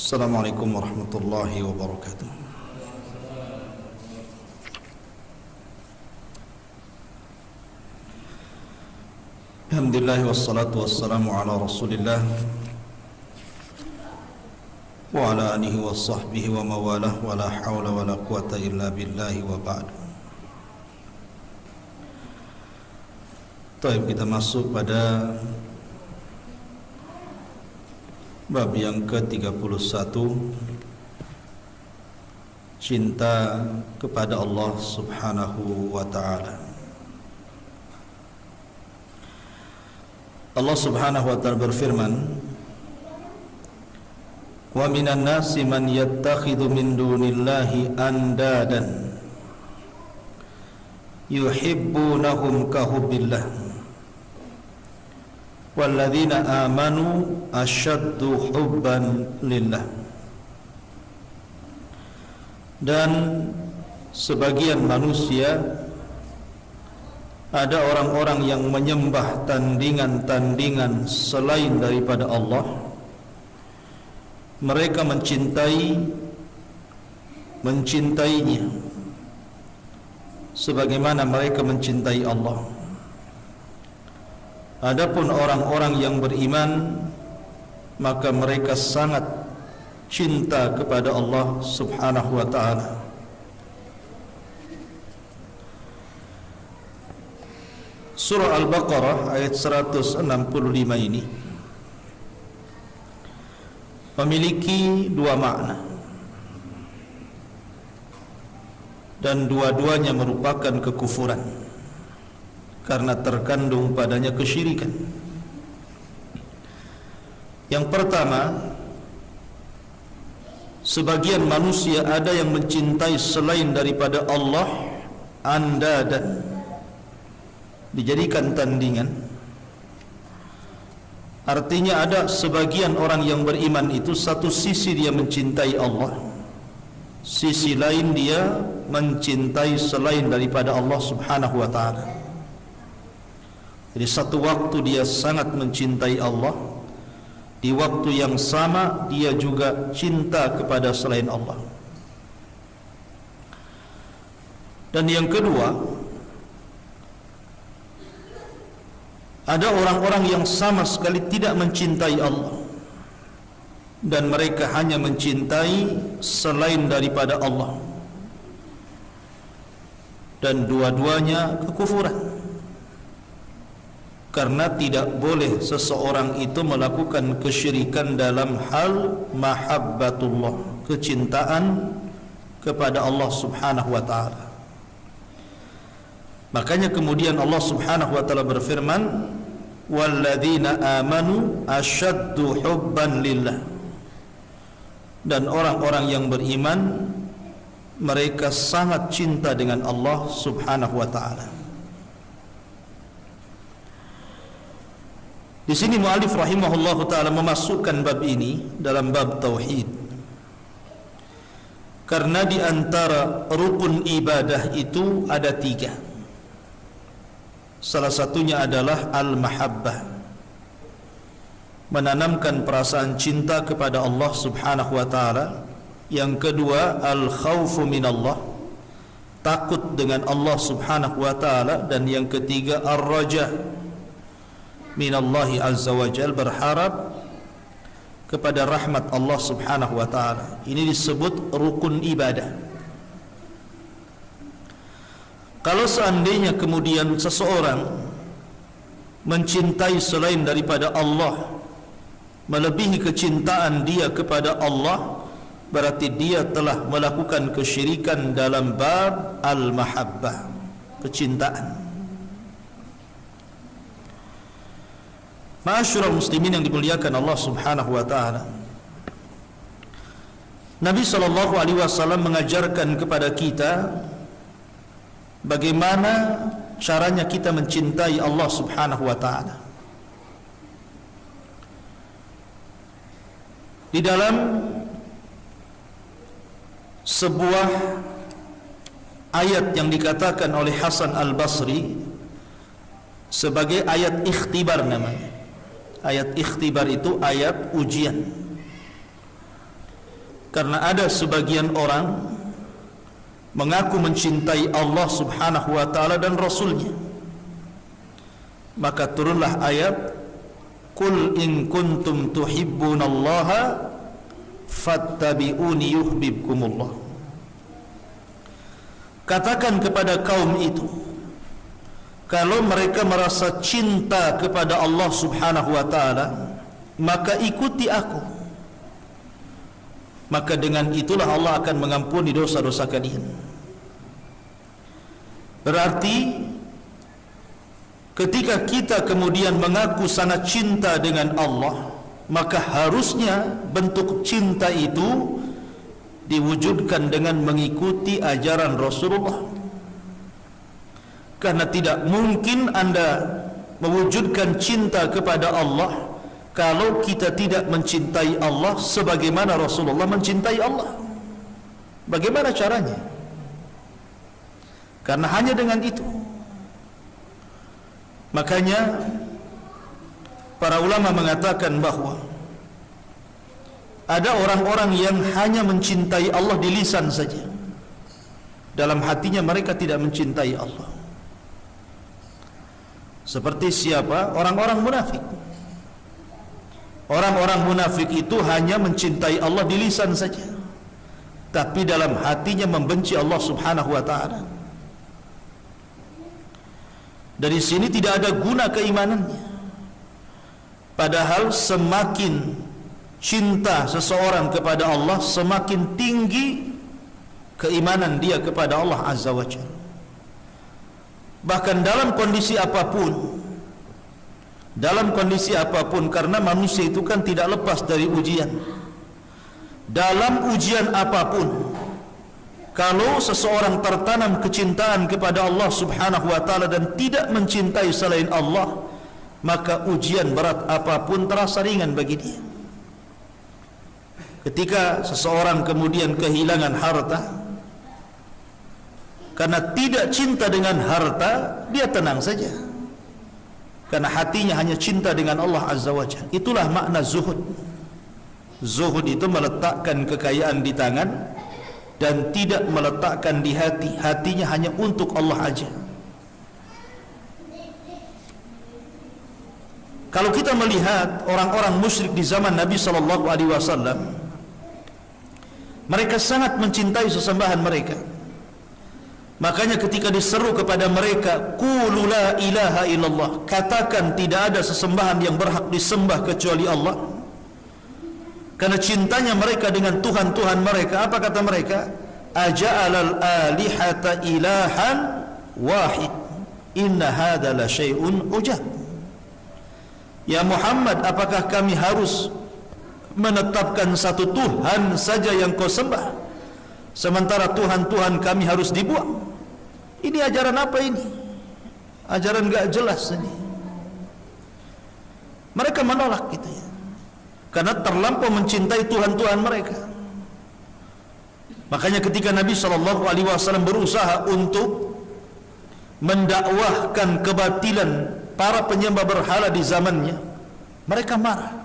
Assalamualaikum warahmatullahi wabarakatuh. Alhamdulillah wassalatu wassalamu ala Rasulillah wa ala alihi wa sahbihi wa mawalah wa la hawla wa la quwata illa billahi wa ba'du. Baik, kita masuk pada bab yang ke-31, cinta kepada Allah Subhanahu wa ta'ala. Allah Subhanahu wa ta'ala berfirman, "Wa minan nasi man yattakhidhu min dunillahi andadan yuhibbunahum ka hubbillah walladzina amanu asyaddu hubban lillah." Dan sebagian manusia, ada orang-orang yang menyembah tandingan-tandingan selain daripada Allah. Mereka mencintainya sebagaimana mereka mencintai Allah. Adapun orang-orang yang beriman, maka mereka sangat cinta kepada Allah Subhanahu wa ta'ala. Surah Al-Baqarah ayat 165 ini memiliki dua makna, dan dua-duanya merupakan kekufuran karena terkandung padanya kesyirikan. Yang pertama, sebagian manusia ada yang mencintai selain daripada Allah andadan, dijadikan tandingan. Artinya ada sebagian orang yang beriman itu, satu sisi dia mencintai Allah, sisi lain dia mencintai selain daripada Allah Subhanahu wa ta'ala. Jadi satu waktu dia sangat mencintai Allah, di waktu yang sama dia juga cinta kepada selain Allah. Dan yang kedua, ada orang-orang yang sama sekali tidak mencintai Allah, dan mereka hanya mencintai selain daripada Allah, dan dua-duanya kekufuran. Karena tidak boleh seseorang itu melakukan kesyirikan dalam hal mahabbatullah, kecintaan kepada Allah Subhanahu wa ta'ala. Makanya kemudian Allah Subhanahu wa ta'ala berfirman, "Walladzina amanu asyaddu hubban lillah." Dan orang-orang yang beriman, mereka sangat cinta dengan Allah Subhanahu wa ta'ala. Di sini mu'alif rahimahullahu ta'ala memasukkan bab ini dalam bab tauhid, karena di antara rukun ibadah itu ada tiga. Salah satunya adalah al-mahabbah, menanamkan perasaan cinta kepada Allah Subhanahu wa ta'ala. Yang kedua, al-khawfu minallah, takut dengan Allah Subhanahu wa ta'ala. Dan yang ketiga, ar-raja minallahi azza wa jal, berharap kepada rahmat Allah Subhanahu wa ta'ala. Ini disebut rukun ibadah. Kalau seandainya kemudian seseorang mencintai selain daripada Allah, melebihi kecintaan dia kepada Allah, berarti dia telah melakukan kesyirikan dalam bab al-mahabbah, kecintaan. Ma'asyiral muslimin yang dimuliakan Allah Subhanahu wa ta'ala, Nabi SAW mengajarkan kepada kita bagaimana caranya kita mencintai Allah Subhanahu wa ta'ala. Di dalam sebuah ayat yang dikatakan oleh Hasan al-Basri sebagai ayat ikhtibar namanya. Ayat ikhtibar itu ayat ujian. Karena ada sebagian orang mengaku mencintai Allah subhanahu wa ta'ala dan Rasulnya, maka turunlah ayat Qul in kuntum tuhibbunallaha fattabi'uni yuhibbukumullah. Katakan kepada kaum itu, kalau mereka merasa cinta kepada Allah subhanahu wa ta'ala, maka ikuti aku, maka dengan itulah Allah akan mengampuni dosa-dosa kalian. Berarti ketika kita kemudian mengaku sangat cinta dengan Allah, maka harusnya bentuk cinta itu diwujudkan dengan mengikuti ajaran Rasulullah. Karena tidak mungkin Anda mewujudkan cinta kepada Allah kalau kita tidak mencintai Allah sebagaimana Rasulullah mencintai Allah. Bagaimana caranya? Karena hanya dengan itu. Makanya para ulama mengatakan bahwa ada orang-orang yang hanya mencintai Allah di lisan saja, dalam hatinya mereka tidak mencintai Allah. Seperti siapa? Orang-orang munafik. Orang-orang munafik itu hanya mencintai Allah di lisan saja, tapi dalam hatinya membenci Allah subhanahu wa ta'ala. Dari sini tidak ada guna keimanannya. Padahal semakin cinta seseorang kepada Allah, semakin tinggi keimanan dia kepada Allah azza wa jalla. Bahkan dalam kondisi apapun, karena manusia itu kan tidak lepas dari ujian. Dalam ujian apapun, kalau seseorang tertanam kecintaan kepada Allah subhanahu wa ta'ala dan tidak mencintai selain Allah, maka ujian berat apapun terasa ringan bagi dia. Ketika seseorang kemudian kehilangan harta, karena tidak cinta dengan harta, dia tenang saja, karena hatinya hanya cinta dengan Allah azza wa jalla. Itulah makna zuhud. Zuhud itu meletakkan kekayaan di tangan dan tidak meletakkan di hati. Hatinya hanya untuk Allah aja. Kalau kita melihat orang-orang musyrik di zaman Nabi SAW, mereka sangat mencintai sesembahan mereka. Makanya ketika diseru kepada mereka, qulu la ilaha illallah, katakan tidak ada sesembahan yang berhak disembah kecuali Allah. Karena cintanya mereka dengan Tuhan-Tuhan mereka, apa kata mereka? Aja'alal alihata ilahan wahid, inna hadha la syai'un ujab. Ya Muhammad, apakah kami harus menetapkan satu Tuhan saja yang kau sembah, sementara Tuhan-Tuhan kami harus dibuang? Ini ajaran apa ini? Ajaran gak jelas ini. Mereka menolak gitu ya, karena terlampau mencintai Tuhan-Tuhan mereka. Makanya ketika Nabi SAW berusaha untuk mendakwahkan kebatilan para penyembah berhala di zamannya, mereka marah.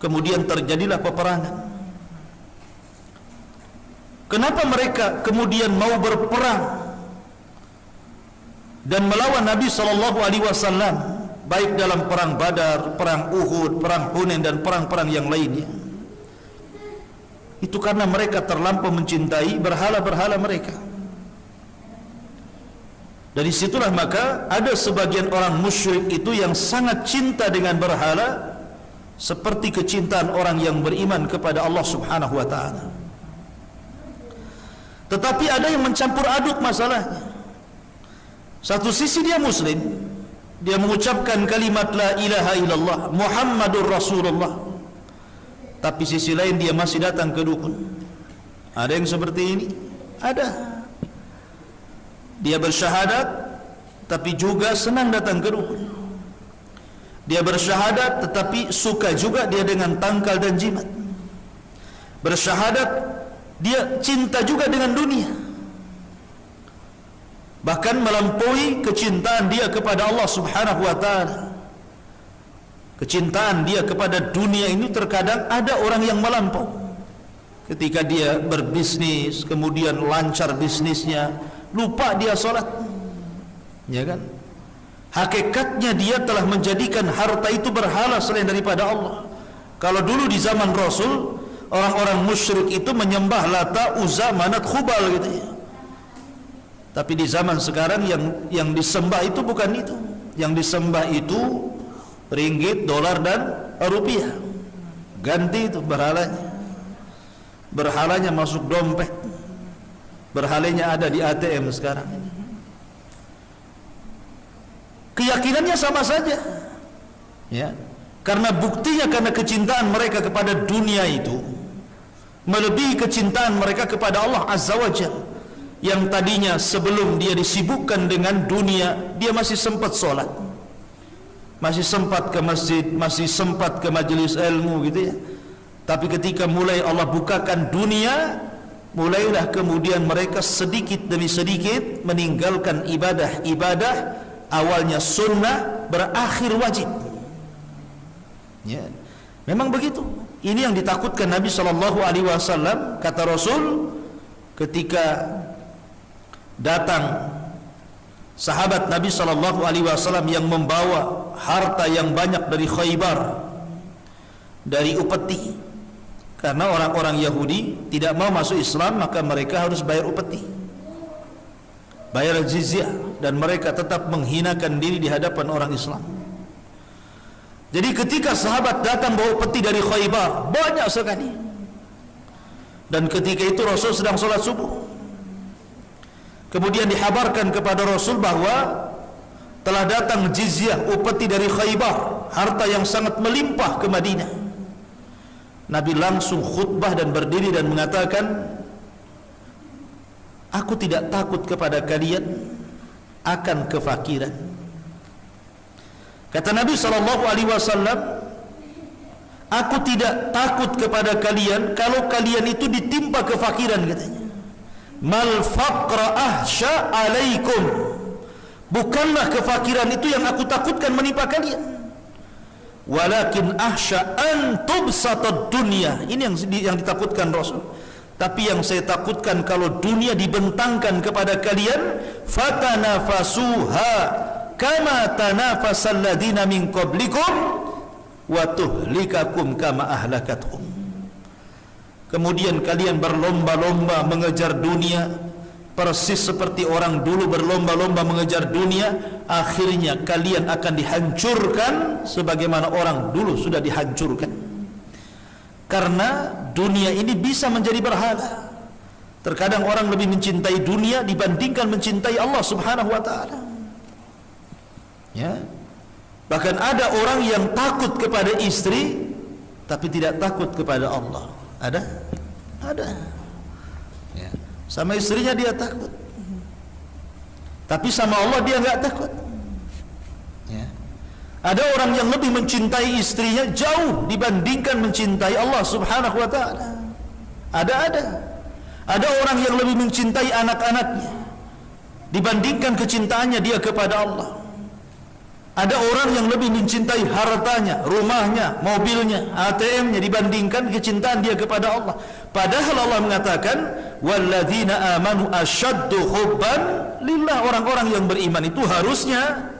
Kemudian terjadilah peperangan. Kenapa mereka kemudian mau berperang dan melawan Nabi SAW, baik dalam perang Badar, perang Uhud, perang Hunain dan perang-perang yang lainnya? Itu karena mereka terlampau mencintai berhala-berhala mereka. Dari situlah maka ada sebagian orang musyrik itu yang sangat cinta dengan berhala, seperti kecintaan orang yang beriman kepada Allah subhanahu wa ta'ala. Tetapi ada yang mencampur aduk masalahnya. Satu sisi dia muslim, dia mengucapkan kalimat la ilaha illallah Muhammadur Rasulullah, tapi sisi lain dia masih datang ke dukun. Ada yang seperti ini? Ada. Dia bersyahadat tapi juga senang datang ke dukun. Dia bersyahadat tetapi suka juga dia dengan tangkal dan jimat. Bersyahadat dia cinta juga dengan dunia, bahkan melampaui kecintaan dia kepada Allah subhanahu wa ta'ala. Kecintaan dia kepada dunia ini terkadang ada orang yang melampau. Ketika dia berbisnis, kemudian lancar bisnisnya, lupa dia solat, ya kan? Hakikatnya dia telah menjadikan harta itu berhala selain daripada Allah. Kalau dulu di zaman Rasul, orang-orang musyrik itu menyembah Lata, Uzza, Manat, Khubal gitu ya. Tapi di zaman sekarang yang disembah itu bukan itu. Yang disembah itu ringgit, dolar dan rupiah. Ganti itu berhalanya. Berhalanya masuk dompet. Berhalanya ada di ATM sekarang. Keyakinannya sama saja. Ya. Karena buktinya karena kecintaan mereka kepada dunia itu melebihi kecintaan mereka kepada Allah Azza wa Jalla. Yang tadinya sebelum dia disibukkan dengan dunia, dia masih sempat solat, masih sempat ke masjid, masih sempat ke majelis ilmu gitu ya. Tapi ketika mulai Allah bukakan dunia, mulailah kemudian mereka sedikit demi sedikit meninggalkan ibadah-ibadah awalnya sunnah berakhir wajib. Ya, memang begitu. Ini yang ditakutkan Nabi SAW. Kata Rasul, ketika datang sahabat Nabi SAW yang membawa harta yang banyak dari Khaybar, dari upeti, karena orang-orang Yahudi tidak mau masuk Islam, maka mereka harus bayar upeti, bayar jizyah, dan mereka tetap menghinakan diri di hadapan orang Islam. Jadi ketika sahabat datang bawa peti dari Khaybar, banyak sekali, dan ketika itu Rasul sedang sholat subuh. Kemudian dihabarkan kepada Rasul bahwa telah datang jizyah, upeti dari Khaybar, harta yang sangat melimpah ke Madinah. Nabi langsung khutbah dan berdiri dan mengatakan, aku tidak takut kepada kalian akan kefakiran. Kata Nabi SAW, aku tidak takut kepada kalian kalau kalian itu ditimpa kefakiran, katanya. Mal faqra ahsya alaikum, bukanlah kefakiran itu yang aku takutkan menimpa kalian, walakin ahsya an tubsatad dunya. Ini yang ditakutkan Rasul. Tapi yang saya takutkan kalau dunia dibentangkan kepada kalian, fatanafasuha kama tanafasal ladina min qablikum wa tuhlikakum kama ahlakathum. Kemudian kalian berlomba-lomba mengejar dunia, persis seperti orang dulu berlomba-lomba mengejar dunia. Akhirnya kalian akan dihancurkan sebagaimana orang dulu sudah dihancurkan. Karena dunia ini bisa menjadi berhala. Terkadang orang lebih mencintai dunia dibandingkan mencintai Allah Subhanahu wa ta'ala. Ya. Bahkan ada orang yang takut kepada istri tapi tidak takut kepada Allah. Ada? Ya. Sama istrinya dia takut, tapi sama Allah dia enggak takut. Ya. Ada orang yang lebih mencintai istrinya jauh dibandingkan mencintai Allah Subhanahu wa ta'ala. Ada orang yang lebih mencintai anak-anaknya dibandingkan kecintaannya dia kepada Allah. Ada orang yang lebih mencintai hartanya, rumahnya, mobilnya, ATM-nya dibandingkan kecintaan dia kepada Allah. Padahal Allah mengatakan, walladzina amanu asyaddu hubban lillah. Orang-orang yang beriman itu harusnya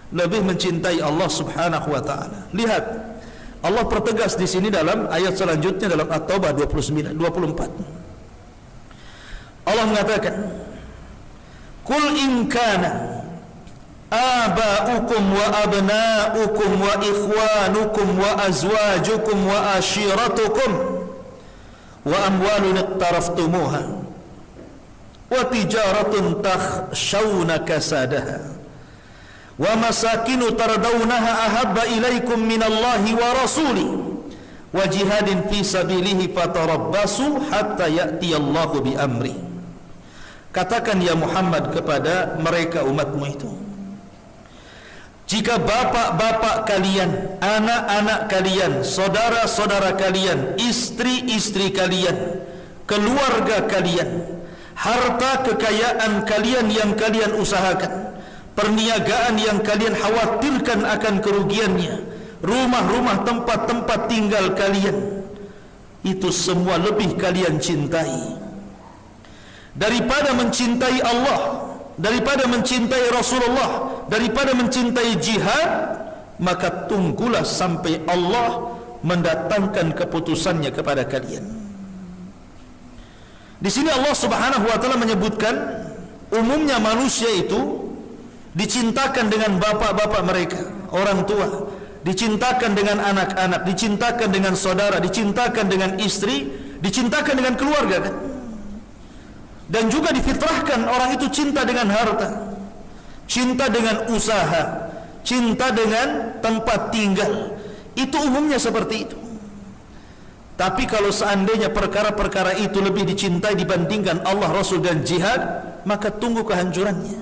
lebih mencintai Allah Subhanahu wa ta'ala. Lihat, Allah pertegas di sini dalam ayat selanjutnya dalam At-Taubah 24. Allah mengatakan, Qul in kana aba'ukum wa abna'ukum wa ikhwanukum wa azwajukum wa ashiratukum wa amwalun iqtaraftumuha wa tijaratun takhshawna kasadaha wa masakinu tardawnaha ahabba ilaikum minallahi wa rasulih wa jihadin fi sabilihi fatarabbasu hatta ya'tiyallahu bi amri. Katakan ya Muhammad kepada mereka umatmu itu, jika bapak-bapak kalian, anak-anak kalian, saudara-saudara kalian, istri-istri kalian, keluarga kalian, harta kekayaan kalian yang kalian usahakan, perniagaan yang kalian khawatirkan akan kerugiannya, rumah-rumah, tempat-tempat tinggal kalian, itu semua lebih kalian cintai daripada mencintai Allah, daripada mencintai Rasulullah, daripada mencintai jihad, maka tunggulah sampai Allah mendatangkan keputusannya kepada kalian. Di sini Allah Subhanahu wa taala menyebutkan umumnya manusia itu dicintakan dengan bapak-bapak mereka, orang tua, dicintakan dengan anak-anak, dicintakan dengan saudara, dicintakan dengan istri, dicintakan dengan keluarga, kan? Dan juga difitrahkan orang itu cinta dengan harta, cinta dengan usaha, cinta dengan tempat tinggal. Itu umumnya seperti itu. Tapi kalau seandainya perkara-perkara itu lebih dicintai dibandingkan Allah, Rasul dan jihad, maka tunggu kehancurannya.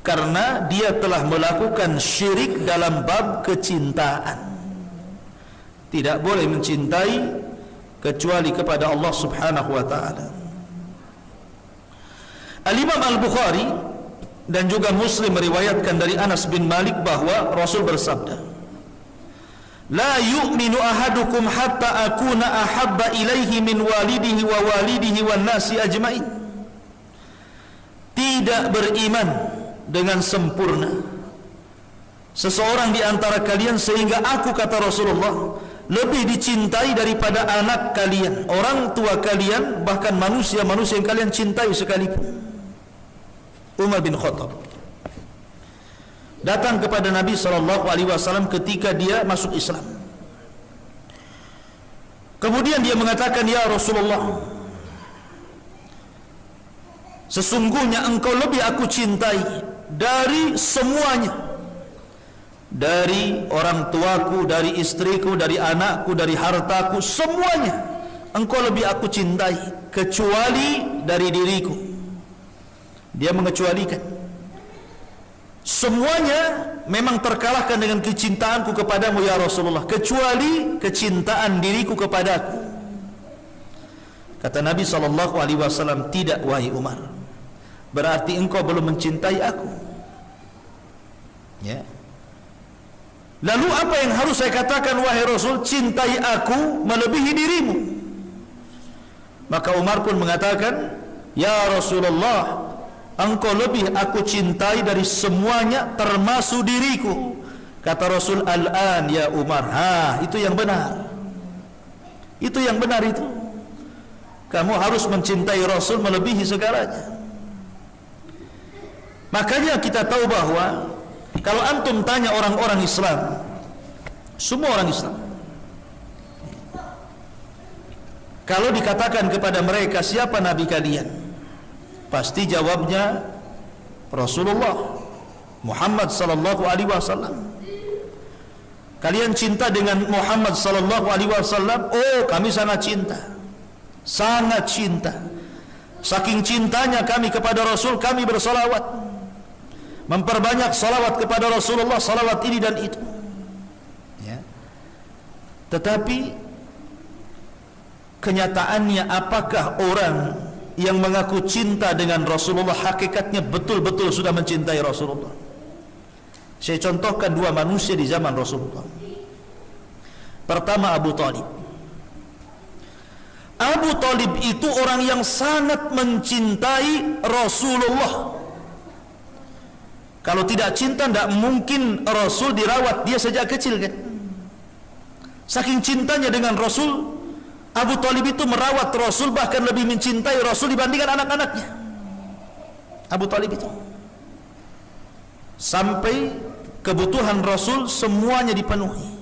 Karena dia telah melakukan syirik dalam bab kecintaan. Tidak boleh mencintai kecuali kepada Allah Subhanahu wa taala. Al-Imam Al-Bukhari dan juga Muslim meriwayatkan dari Anas bin Malik bahwa Rasul bersabda, "La yu'minu ahadukum hatta akuna ahabba ilaihi min walidihi wa walidihi wan nasi ajmain." Tidak beriman dengan sempurna seseorang di antara kalian sehingga aku, kata Rasulullah, lebih dicintai daripada anak kalian, orang tua kalian, bahkan manusia-manusia yang kalian cintai sekalipun. Umar bin Khattab datang kepada Nabi SAW ketika dia masuk Islam. Kemudian dia mengatakan, "Ya Rasulullah, sesungguhnya engkau lebih aku cintai dari semuanya, dari orang tuaku, dari istriku, dari anakku, dari hartaku, semuanya engkau lebih aku cintai kecuali dari diriku." Dia mengecualikan. Semuanya memang terkalahkan dengan kecintaanku kepadamu ya Rasulullah, kecuali kecintaan diriku kepadaku. Kata Nabi SAW, "Tidak wahai Umar, berarti engkau belum mencintai aku." Ya. Lalu apa yang harus saya katakan wahai Rasul? Cintai aku melebihi dirimu. Maka Umar pun mengatakan, "Ya Rasulullah, engkau lebih aku cintai dari semuanya termasuk diriku." Kata Rasul, "Al-an ya Umar." Itu yang benar. Itu yang benar itu. Kamu harus mencintai Rasul melebihi segalanya. Makanya kita tahu bahwa kalau antum tanya orang-orang Islam, semua orang Islam, kalau dikatakan kepada mereka siapa nabi kalian, pasti jawabnya Rasulullah Muhammad sallallahu alaihi wasallam. Kalian cinta dengan Muhammad sallallahu alaihi wasallam? Oh, kami sangat cinta. Sangat cinta. Saking cintanya kami kepada Rasul, kami bersalawat, memperbanyak salawat kepada Rasulullah, salawat ini dan itu. Ya. Tetapi kenyataannya, apakah orang yang mengaku cinta dengan Rasulullah hakikatnya betul-betul sudah mencintai Rasulullah? Saya contohkan dua manusia di zaman Rasulullah. Pertama, Abu Talib. Abu Talib itu orang yang sangat mencintai Rasulullah. Kalau tidak cinta, tidak mungkin Rasul dirawat dia sejak kecil, kan? Saking cintanya dengan Rasul, Abu Talib itu merawat Rasul, bahkan lebih mencintai Rasul dibandingkan anak-anaknya. Abu Talib itu sampai kebutuhan Rasul semuanya dipenuhi.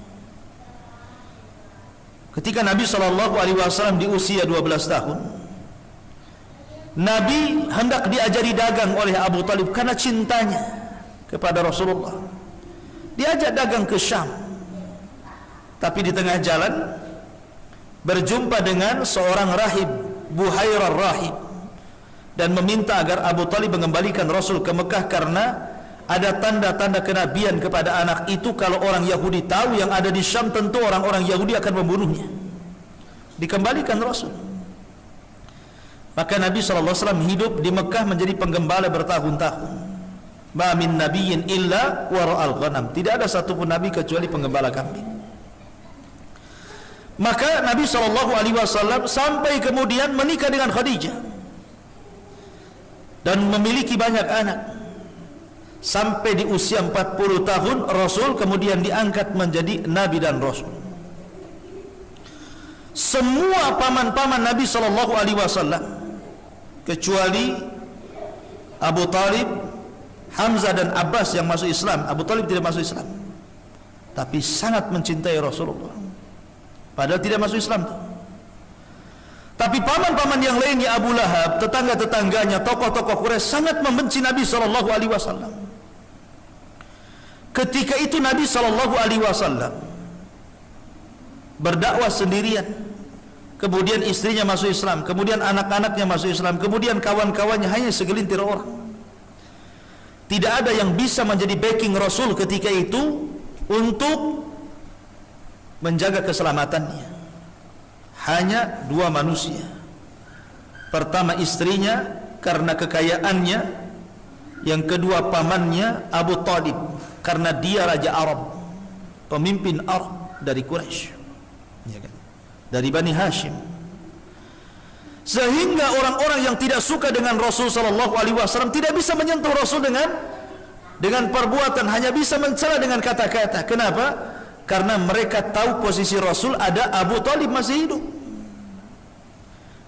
Ketika Nabi SAW di usia 12 tahun, Nabi hendak diajari dagang oleh Abu Talib karena cintanya kepada Rasulullah. Diajak dagang ke Syam, tapi di tengah jalan berjumpa dengan seorang rahib, Buhairah rahib, dan meminta agar Abu Talib mengembalikan Rasul ke Mekah karena ada tanda-tanda kenabian kepada anak itu. Kalau orang Yahudi tahu yang ada di Syam, tentu orang-orang Yahudi akan membunuhnya. Dikembalikan Rasul. Maka Nabi SAW hidup di Mekah menjadi penggembala bertahun-tahun. Ma min nabiyyin illa wara'al ghanam. Tidak ada satupun nabi kecuali penggembala kambing. Maka Nabi SAW sampai kemudian menikah dengan Khadijah dan memiliki banyak anak. Sampai di usia 40 tahun Rasul kemudian diangkat menjadi Nabi dan Rasul. Semua paman-paman Nabi SAW kecuali Abu Talib, Hamzah dan Abbas yang masuk Islam. Abu Talib tidak masuk Islam, tapi sangat mencintai Rasulullah, padahal tidak masuk Islam. Tapi paman-paman yang lainnya, Abu Lahab, tetangga-tetangganya, tokoh-tokoh Quraisy sangat membenci Nabi SAW. Ketika itu Nabi SAW berdakwah sendirian, kemudian istrinya masuk Islam, kemudian anak-anaknya masuk Islam, kemudian kawan-kawannya hanya segelintir orang. Tidak ada yang bisa menjadi backing Rasul ketika itu untuk menjaga keselamatannya. Hanya dua manusia. Pertama istrinya karena kekayaannya, yang kedua pamannya Abu Talib karena dia raja Arab, pemimpin Arab dari Quraisy, ya kan? Dari Bani Hashim. Sehingga orang-orang yang tidak suka dengan Rasul SAW tidak bisa menyentuh Rasul dengan perbuatan, hanya bisa mencela dengan kata-kata. Kenapa? Karena mereka tahu posisi Rasul ada Abu Talib masih hidup.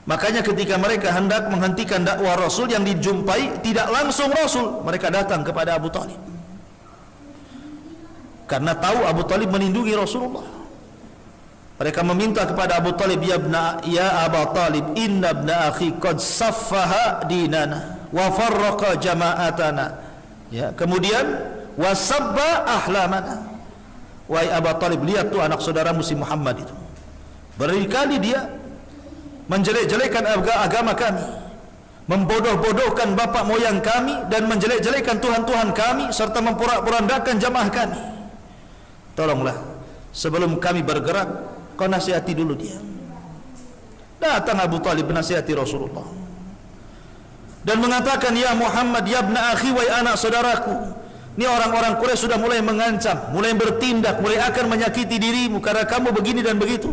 Makanya ketika mereka hendak menghentikan dakwah Rasul, yang dijumpai tidak langsung Rasul, mereka datang kepada Abu Talib karena tahu Abu Talib melindungi Rasulullah. Mereka meminta kepada Abu Talib, ya Abu Talib, inna ibna akhi qad saffaha dinana wa farraqa jama'atana. Ya, kemudian wasabba ahlamana. Wahai Abu Talib, lihat tuh anak saudaramu si Muhammad itu, berkali dia menjelek-jelekan agama kami, membodoh-bodohkan bapak moyang kami, dan menjelek-jelekan Tuhan-Tuhan kami, serta memporak-porandakan jamaah kami. Tolonglah, sebelum kami bergerak, kau nasihati dulu dia. Datang Abu Talib menasihati Rasulullah dan mengatakan, ya Muhammad, ya ibna akhi, wahai anak saudaraku, ini orang-orang Quraisy sudah mulai mengancam, mulai bertindak, mulai akan menyakiti dirimu karena kamu begini dan begitu.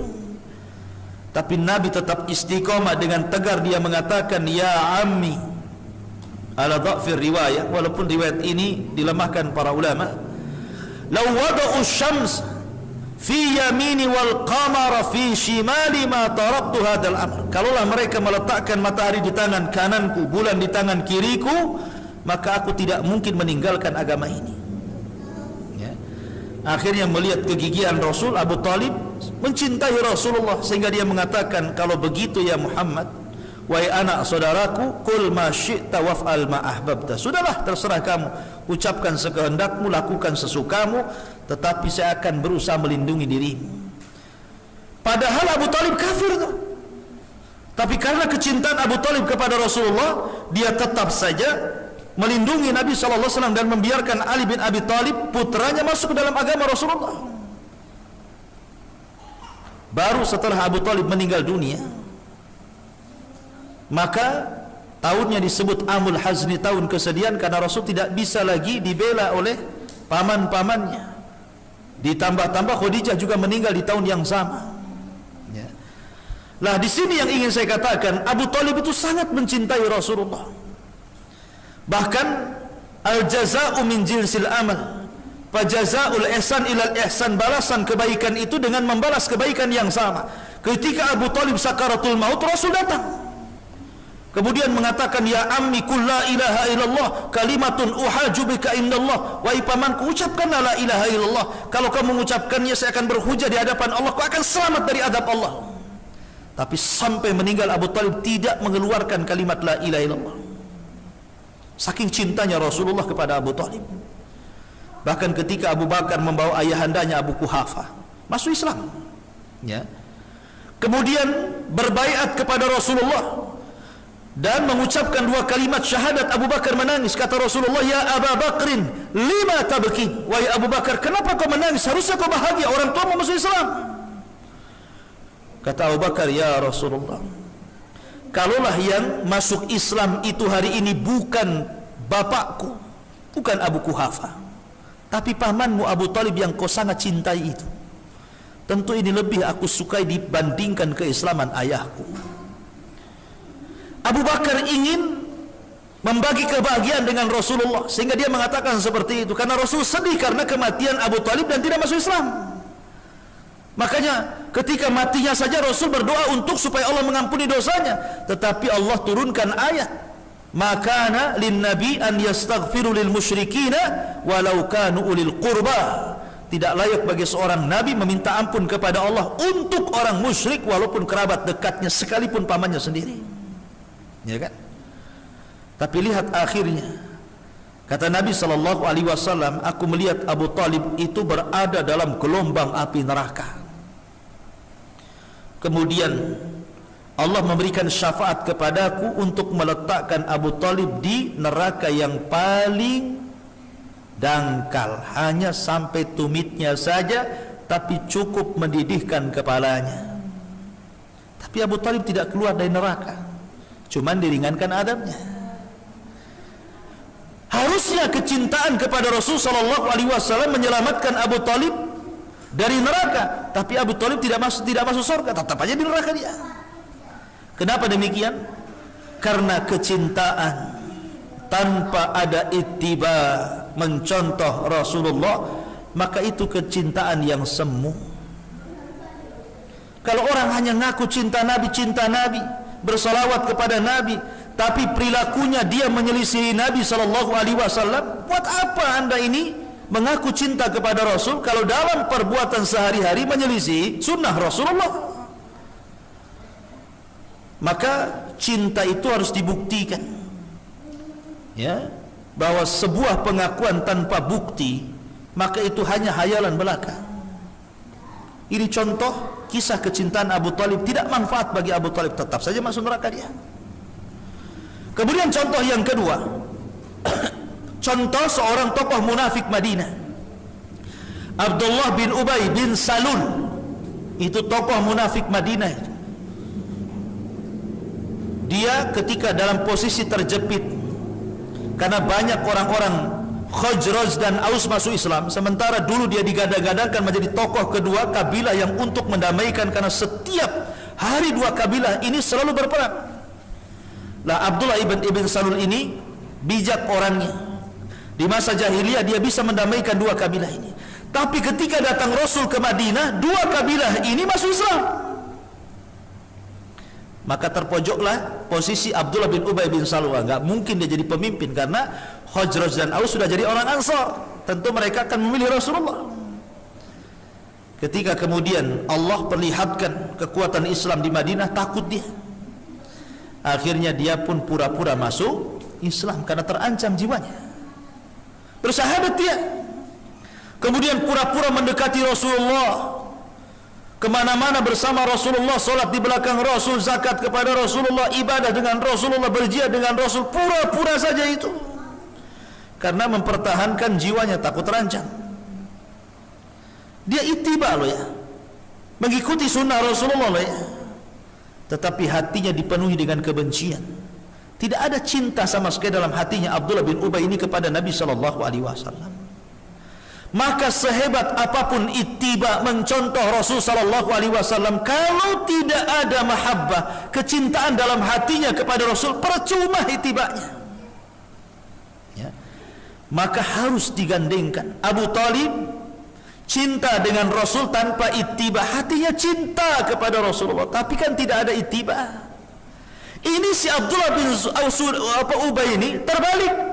Tapi Nabi tetap istiqomah, dengan tegar dia mengatakan, ya ammi, ala dha'fir riwayah, walaupun riwayat ini dilemahkan para ulama, law wada'u syams fi yamini wal qamara fi shimali ma taraktu hadzal amr. Kalaulah mereka meletakkan matahari di tangan kananku, bulan di tangan kiriku, maka aku tidak mungkin meninggalkan agama ini. Ya. Akhirnya melihat kegigihan Rasul, Abu Talib mencintai Rasulullah sehingga dia mengatakan, kalau begitu ya Muhammad, wahai anak saudaraku, qul ma syi'ta waf'al ma ahbabta. Sudahlah, terserah kamu, ucapkan sekehendakmu, lakukan sesukamu, tetapi saya akan berusaha melindungi dirimu. Padahal Abu Talib kafir tuh. Tapi karena kecintaan Abu Talib kepada Rasulullah, dia tetap saja melindungi Nabi SAW dan membiarkan Ali bin Abi Talib, putranya, masuk ke dalam agama Rasulullah. Baru setelah Abu Talib meninggal dunia, maka tahunnya disebut Amul Hazni, tahun kesedihan, karena Rasul tidak bisa lagi dibela oleh paman-pamannya. Ditambah-tambah Khadijah juga meninggal di tahun yang sama. Ya. Lah di sini yang ingin saya katakan, Abu Talib itu sangat mencintai Rasulullah. Bahkan al-jaza'u min jinsil amal, fajaza'ul ihsan ilal ihsan, balasan kebaikan itu dengan membalas kebaikan yang sama. Ketika Abu Talib sakaratul maut, Rasul datang kemudian mengatakan, ya ammi qul la ilaha illallah kalimatun uhaju bika indallah. Wahai pamanku, ucapkanlah la ilaha illallah. Kalau kamu mengucapkannya, saya akan berhujah di hadapan Allah, kau akan selamat dari adab Allah. Tapi sampai meninggal Abu Talib tidak mengeluarkan kalimat la ilaha illallah, saking cintanya Rasulullah kepada Abu Talib. Bahkan ketika Abu Bakar membawa ayahandanya Abu Quhafah masuk Islam, ya, kemudian berbaiat kepada Rasulullah dan mengucapkan dua kalimat syahadat, Abu Bakar menangis. Kata Rasulullah, ya Abu Bakrin, lima tabki. Wahai Abu Bakar, kenapa kau menangis? Harusnya kau bahagia, orang tua masuk Islam. Kata Abu Bakar, ya Rasulullah, kalaulah yang masuk Islam itu hari ini bukan bapakku, bukan Abu Quhafa, tapi pamanmu Abu Talib yang kau sangat cintai itu. Tentu ini lebih aku sukai dibandingkan keislaman ayahku. Abu Bakar ingin membagi kebahagiaan dengan Rasulullah, sehingga dia mengatakan seperti itu karena Rasul sedih karena kematian Abu Talib dan tidak masuk Islam. Makanya ketika matinya saja Rasul berdoa untuk supaya Allah mengampuni dosanya, tetapi Allah turunkan ayat, "Makana lin nabi an yastaghfiru lil musyrikina walau kanu ulil qurba." Tidak layak bagi seorang nabi meminta ampun kepada Allah untuk orang musyrik walaupun kerabat dekatnya sekalipun pamannya sendiri. Ya kan? Tapi lihat akhirnya, kata Nabi SAW, aku melihat Abu Talib itu berada dalam gelombang api neraka. Kemudian Allah memberikan syafaat kepadaku untuk meletakkan Abu Talib di neraka yang paling dangkal, hanya sampai tumitnya saja, tapi cukup mendidihkan kepalanya. Tapi Abu Talib tidak keluar dari neraka, cuman diringankan adabnya. Harusnya kecintaan kepada Rasul sallallahu alaihi wasallam menyelamatkan Abu Talib dari neraka, tapi Abu Talib tidak masuk surga, tetap aja di neraka dia. Kenapa demikian? Karena kecintaan tanpa ada ittiba, mencontoh Rasulullah, maka itu kecintaan yang semu. Kalau orang hanya ngaku cinta Nabi, bersalawat kepada Nabi, tapi perilakunya dia menyelisihi Nabi sallallahu alaihi wasallam, buat apa Anda ini mengaku cinta kepada Rasul kalau dalam perbuatan sehari-hari menyelisihi sunnah Rasulullah? Maka cinta itu harus dibuktikan, ya, bahwa sebuah pengakuan tanpa bukti maka itu hanya hayalan belaka. Ini contoh kisah kecintaan Abu Talib, tidak manfaat bagi Abu Talib, tetap saja masuk neraka dia. Kemudian contoh yang kedua, contoh seorang tokoh munafik Madinah, Abdullah bin Ubay bin Salul. Itu tokoh munafik Madinah. Dia ketika dalam posisi terjepit karena banyak orang-orang Khazraj dan Aus masuk Islam, sementara dulu dia digadang-gadangkan menjadi tokoh kedua kabilah yang untuk mendamaikan, karena setiap hari dua kabilah ini selalu berperang. Lah Abdullah ibn Salul ini bijak orangnya. Di masa jahiliyah dia bisa mendamaikan dua kabilah ini. Tapi ketika datang Rasul ke Madinah, dua kabilah ini masuk Islam. Maka terpojoklah posisi Abdullah bin Ubay bin Salul. Enggak mungkin dia jadi pemimpin karena Khazraj dan Aus sudah jadi orang Ansar. Tentu mereka akan memilih Rasulullah. Ketika kemudian Allah perlihatkan kekuatan Islam di Madinah, takut dia. Akhirnya dia pun pura-pura masuk Islam karena terancam jiwanya. Bersahabat dia. Kemudian pura-pura mendekati Rasulullah, kemana-mana bersama Rasulullah, solat di belakang Rasul, zakat kepada Rasulullah, ibadah dengan Rasulullah, berjihad dengan Rasul. Pura-pura saja itu karena mempertahankan jiwanya, takut terancam. Dia ittiba loh ya, mengikuti sunnah Rasulullah loh ya, tetapi hatinya dipenuhi dengan kebencian. Tidak ada cinta sama sekali dalam hatinya Abdullah bin Ubay ini kepada Nabi sallallahu alaihi wasallam. Maka sehebat apapun ittiba, mencontoh Rasul sallallahu alaihi wasallam, kalau tidak ada mahabbah, kecintaan dalam hatinya kepada Rasul, percuma ittibanya. Ya. Maka harus digandengkan. Abu Talib cinta dengan Rasul tanpa ittiba, hatinya cinta kepada Rasulullah, tapi kan tidak ada ittiba. Ini si Abdullah bin Ubay ini terbalik.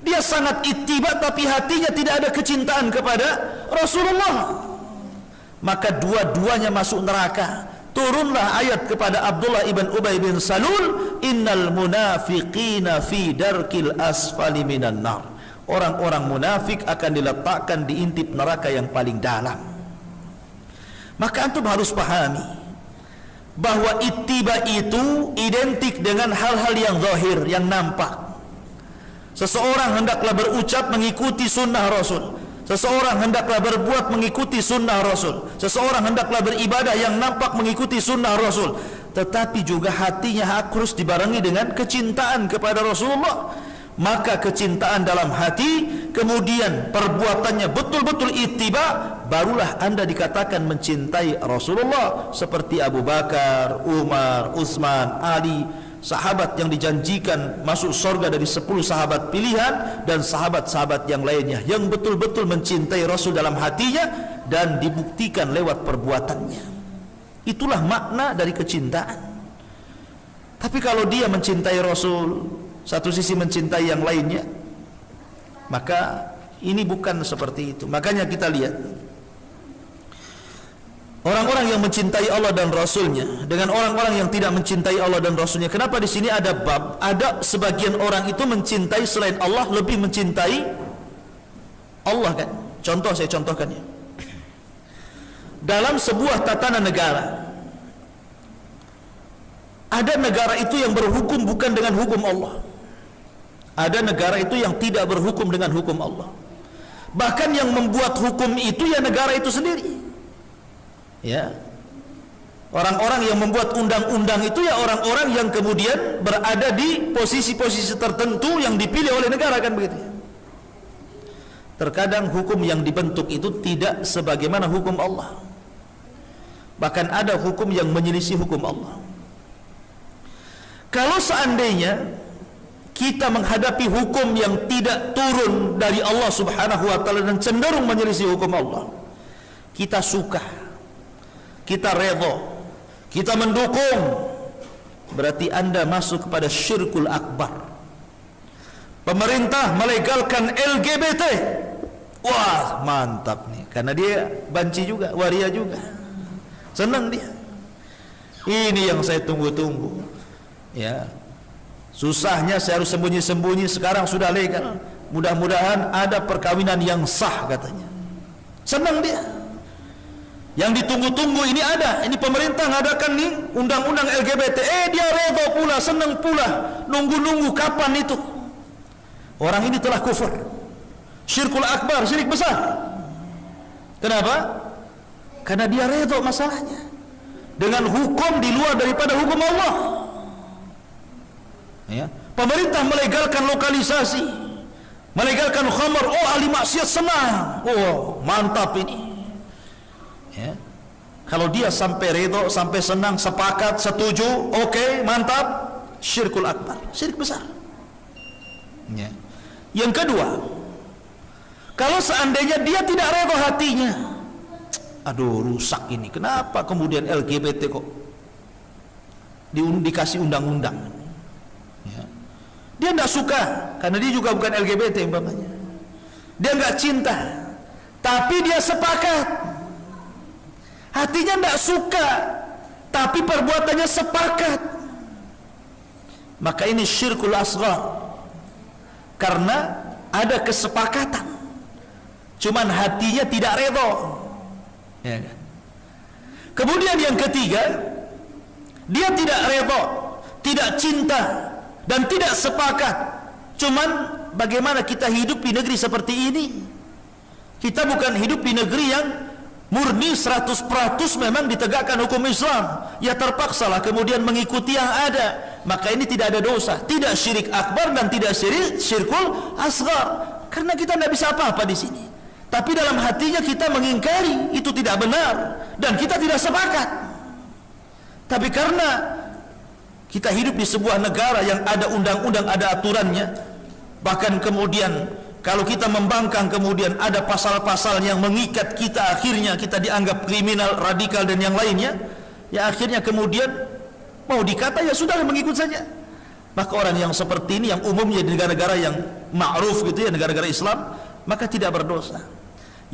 Dia sangat ittiba tapi hatinya tidak ada kecintaan kepada Rasulullah. Maka dua-duanya masuk neraka. Turunlah ayat kepada Abdullah ibn Ubay bin Salul, innal munafiqina fi darkil asfali minan nar. Orang-orang munafik akan diletakkan di intip neraka yang paling dalam. Maka antum harus pahami bahwa ittiba itu identik dengan hal-hal yang zahir, yang nampak. Seseorang hendaklah berucap mengikuti sunnah Rasul, seseorang hendaklah berbuat mengikuti sunnah Rasul, seseorang hendaklah beribadah yang nampak mengikuti sunnah Rasul, tetapi juga hatinya harus dibarengi dengan kecintaan kepada Rasulullah. maka kecintaan dalam hati, kemudian perbuatannya betul-betul ittiba, barulah Anda dikatakan mencintai Rasulullah. Seperti Abu Bakar, Umar, Utsman, Ali, sahabat yang dijanjikan masuk surga dari 10 sahabat pilihan, dan sahabat-sahabat yang lainnya yang betul-betul mencintai Rasul dalam hatinya dan dibuktikan lewat perbuatannya. Itulah makna dari kecintaan. Tapi kalau dia mencintai Rasul, satu sisi mencintai yang lainnya, maka ini bukan seperti itu. Makanya kita lihat orang-orang yang mencintai Allah dan Rasulnya dengan orang-orang yang tidak mencintai Allah dan Rasulnya. Kenapa di sini ada bab? Ada sebagian orang itu mencintai selain Allah, lebih mencintai Allah kan? Contoh, saya contohkan ya. Dalam sebuah tatanan negara, ada negara itu yang berhukum bukan dengan hukum Allah. Ada negara itu yang tidak berhukum dengan hukum Allah. Bahkan yang membuat hukum itu ya negara itu sendiri. Ya. Orang-orang yang membuat undang-undang itu ya orang-orang yang kemudian berada di posisi-posisi tertentu yang dipilih oleh negara, kan begitu. Terkadang hukum yang dibentuk itu tidak sebagaimana hukum Allah. Bahkan ada hukum yang menyelisih hukum Allah. Kalau seandainya kita menghadapi hukum yang tidak turun dari Allah Subhanahu wa taala dan cenderung menyelisih hukum Allah, kita suka, kita redha, kita mendukung, berarti Anda masuk kepada syirkul akbar. Pemerintah melegalkan LGBT, wah mantap nih, karena dia banci juga, waria juga, senang dia. Ini yang saya tunggu-tunggu. Ya, susahnya saya harus sembunyi-sembunyi, sekarang sudah legal. Mudah-mudahan ada perkawinan yang sah katanya. Senang dia. Yang ditunggu-tunggu ini ada. Ini pemerintah ngadakan nih undang-undang LGBT. Dia redha pula, senang pula. Nunggu-nunggu kapan itu. Orang ini telah kufur. Syirkul akbar, syirik besar. Kenapa? Karena dia redha masalahnya dengan hukum di luar daripada hukum Allah. Ya. Pemerintah melegalkan lokalisasi, melegalkan khamar, oh ahli maksiat senang, oh mantap ini. Ya. Kalau dia sampai redha, sampai senang, sepakat, setuju, oke, mantap, syirkul akbar, syirik besar. Ya. Yang kedua, kalau seandainya dia tidak redha hatinya, aduh rusak ini, kenapa kemudian LGBT kok dikasih undang-undang? Ya. Dia tidak suka karena dia juga bukan LGBT umpamanya. Dia nggak cinta, tapi dia sepakat. Hatinya tidak suka, tapi perbuatannya sepakat. Maka ini syirkul asghar. Karena ada kesepakatan, cuman hatinya tidak redha. Ya kan? Kemudian yang ketiga, dia tidak redha, tidak cinta, dan tidak sepakat. Cuman bagaimana kita hidup di negeri seperti ini? Kita bukan hidup di negeri yang murni 100% memang ditegakkan hukum Islam. Ya terpaksalah kemudian mengikuti yang ada. Maka ini tidak ada dosa, tidak syirik akbar dan tidak syirkul asghar. Karena kita tidak bisa apa-apa di sini. Tapi dalam hatinya kita mengingkari itu tidak benar dan kita tidak sepakat. Tapi karena kita hidup di sebuah negara yang ada undang-undang, ada aturannya, bahkan kemudian kalau kita membangkang kemudian ada pasal-pasal yang mengikat kita, akhirnya kita dianggap kriminal, radikal dan yang lainnya, ya akhirnya kemudian mau dikata ya sudah mengikut saja. Maka orang yang seperti ini yang umumnya di negara-negara yang ma'ruf gitu ya, negara-negara Islam, maka tidak berdosa.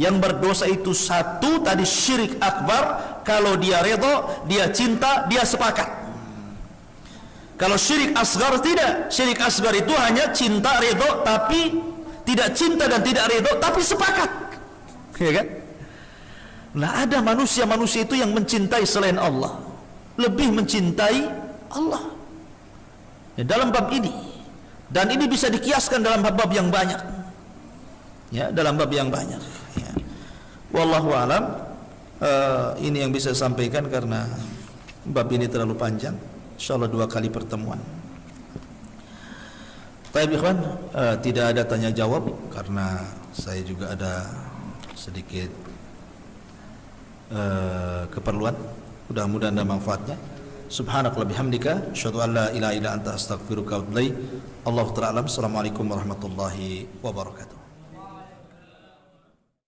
Yang berdosa itu satu tadi syirik akbar, kalau dia redha, dia cinta, dia sepakat. Kalau syirik asgar tidak. Syirik asgar itu hanya cinta, redha, tapi tidak cinta dan tidak redha, tapi sepakat. Ya kan? Nah, ada manusia-manusia itu yang mencintai selain Allah, lebih mencintai Allah. Ya, dalam bab ini, dan ini bisa dikiaskan dalam bab-bab yang banyak. Ya, dalam bab yang banyak. Ya. Wallahu alam. Ini yang bisa saya sampaikan karena bab ini terlalu panjang. InsyaAllah 2 kali pertemuan. Baik ikhwan, tidak ada tanya jawab karena saya juga ada sedikit keperluan. Mudah-mudahan ada manfaatnya. Subhanakallahumma bihamdika asyhadu an la ilaha illa anta astaghfiruka wa atubu ilaik. Allahu ta'ala alam. Assalamualaikum warahmatullahi wabarakatuh.